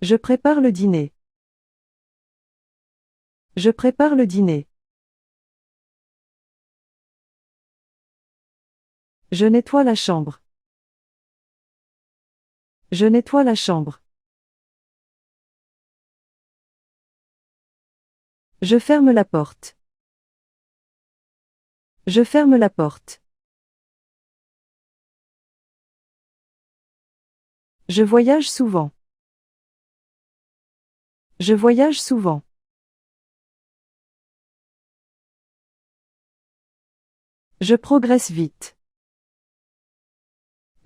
Je prépare le dîner. Je prépare le dîner. Je nettoie la chambre. Je nettoie la chambre. Je ferme la porte. Je ferme la porte. Je voyage souvent. Je voyage souvent. Je progresse vite.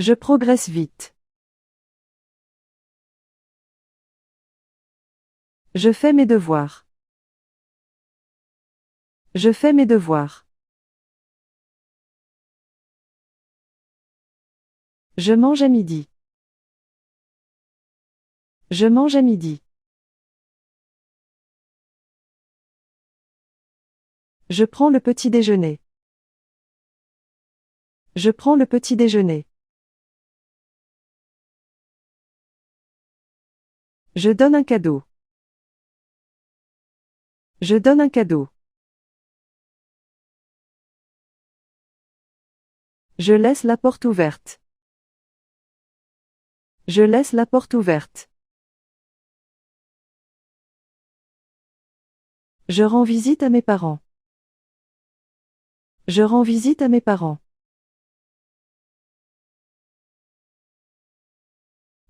Je progresse vite. Je fais mes devoirs. Je fais mes devoirs. Je mange à midi. Je mange à midi. Je prends le petit déjeuner. Je prends le petit déjeuner. Je donne un cadeau. Je donne un cadeau. Je laisse la porte ouverte. Je laisse la porte ouverte. Je rends visite à mes parents. Je rends visite à mes parents.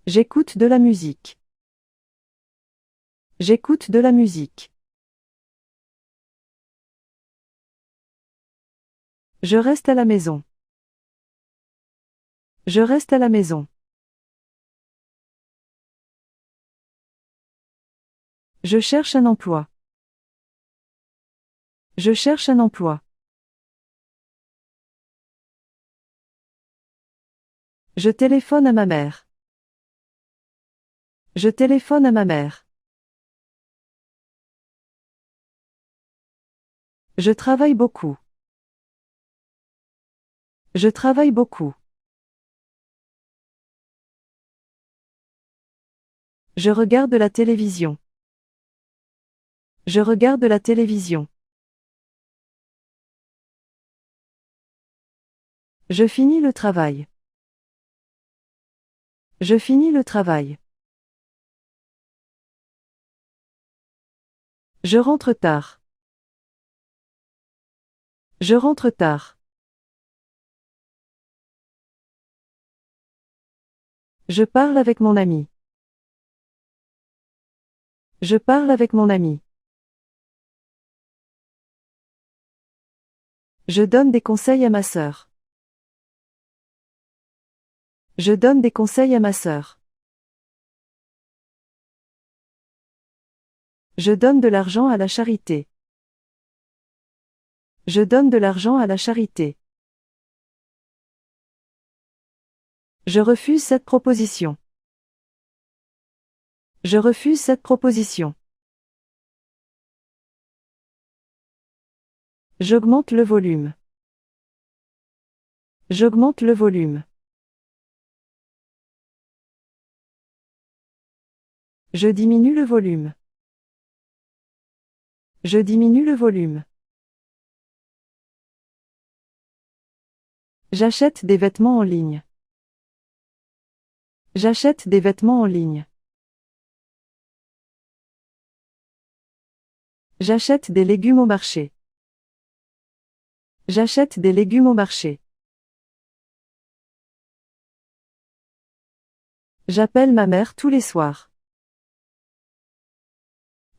J'écoute de la musique. J'écoute de la musique. Je reste à la maison. Je reste à la maison. Je cherche un emploi. Je cherche un emploi. Je téléphone à ma mère. Je téléphone à ma mère. Je travaille beaucoup. Je travaille beaucoup. Je regarde la télévision. Je regarde la télévision. Je finis le travail. Je finis le travail. Je rentre tard. Je rentre tard. Je parle avec mon ami. Je parle avec mon ami. Je donne des conseils à ma sœur. Je donne des conseils à ma sœur. Je donne de l'argent à la charité. Je donne de l'argent à la charité. Je refuse cette proposition. Je refuse cette proposition. J'augmente le volume. J'augmente le volume. Je diminue le volume. Je diminue le volume. J'achète des vêtements en ligne. J'achète des vêtements en ligne. J'achète des légumes au marché. J'achète des légumes au marché. J'appelle ma mère tous les soirs.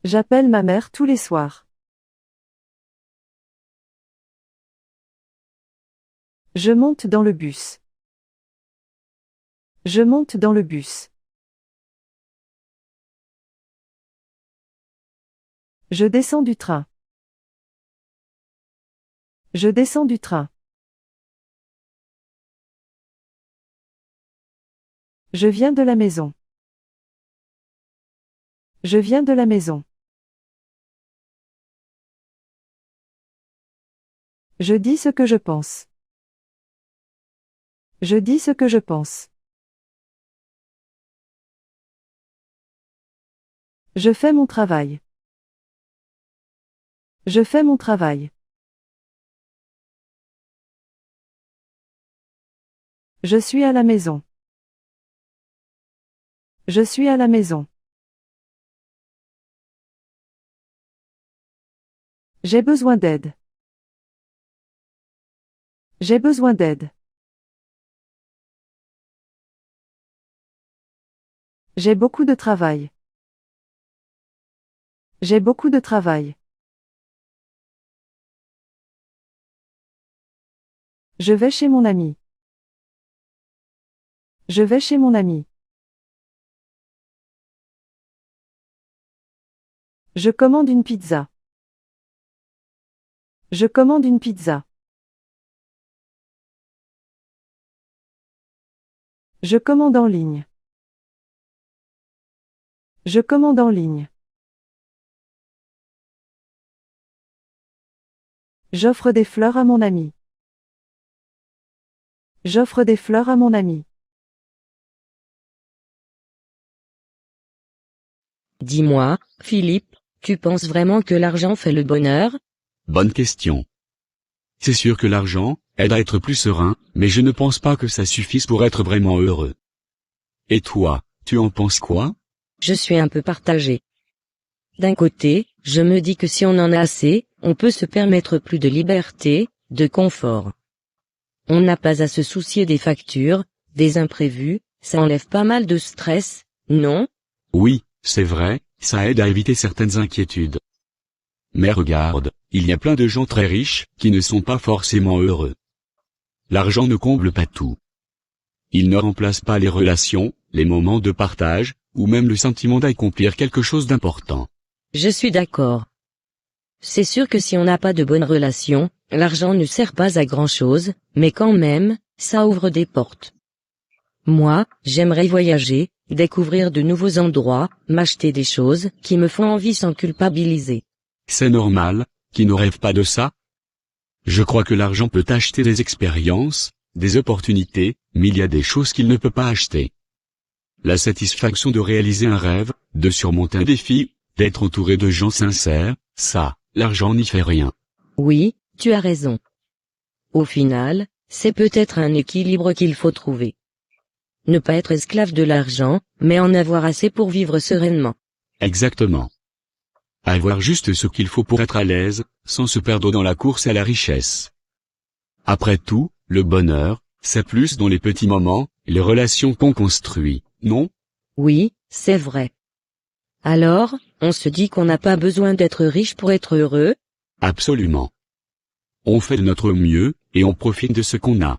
J'appelle ma mère tous les soirs. Je monte dans le bus. Je monte dans le bus. Je descends du train. Je descends du train. Je viens de la maison. Je viens de la maison. Je dis ce que je pense. Je dis ce que je pense. Je fais mon travail. Je fais mon travail. Je suis à la maison. Je suis à la maison. J'ai besoin d'aide. J'ai besoin d'aide. J'ai beaucoup de travail. J'ai beaucoup de travail. Je vais chez mon ami. Je vais chez mon ami. Je commande une pizza. Je commande une pizza. Je commande en ligne. Je commande en ligne. J'offre des fleurs à mon ami. J'offre des fleurs à mon ami. Dis-moi, Philippe, tu penses vraiment que l'argent fait le bonheur? Bonne question. C'est sûr que l'argent aide à être plus serein, mais je ne pense pas que ça suffise pour être vraiment heureux. Et toi, tu en penses quoi? Je suis un peu partagé. D'un côté, je me dis que si on en a assez, on peut se permettre plus de liberté, de confort. On n'a pas à se soucier des factures, des imprévus, ça enlève pas mal de stress, non? Oui, c'est vrai, ça aide à éviter certaines inquiétudes. Mais regarde, il y a plein de gens très riches qui ne sont pas forcément heureux. L'argent ne comble pas tout. Il ne remplace pas les relations, les moments de partage, ou même le sentiment d'accomplir quelque chose d'important. Je suis d'accord. C'est sûr que si on n'a pas de bonnes relations, l'argent ne sert pas à grand chose, mais quand même, ça ouvre des portes. Moi, j'aimerais voyager, découvrir de nouveaux endroits, m'acheter des choses qui me font envie sans culpabiliser. C'est normal, qui ne rêve pas de ça? Je crois que l'argent peut acheter des expériences, des opportunités, mais il y a des choses qu'il ne peut pas acheter. La satisfaction de réaliser un rêve, de surmonter un défi, d'être entouré de gens sincères, ça, l'argent n'y fait rien. Oui, tu as raison. Au final, c'est peut-être un équilibre qu'il faut trouver. Ne pas être esclave de l'argent, mais en avoir assez pour vivre sereinement. Exactement. Avoir juste ce qu'il faut pour être à l'aise, sans se perdre dans la course à la richesse. Après tout, le bonheur, c'est plus dans les petits moments, les relations qu'on construit, non? Oui, c'est vrai. Alors, on se dit qu'on n'a pas besoin d'être riche pour être heureux? Absolument. On fait de notre mieux, et on profite de ce qu'on a.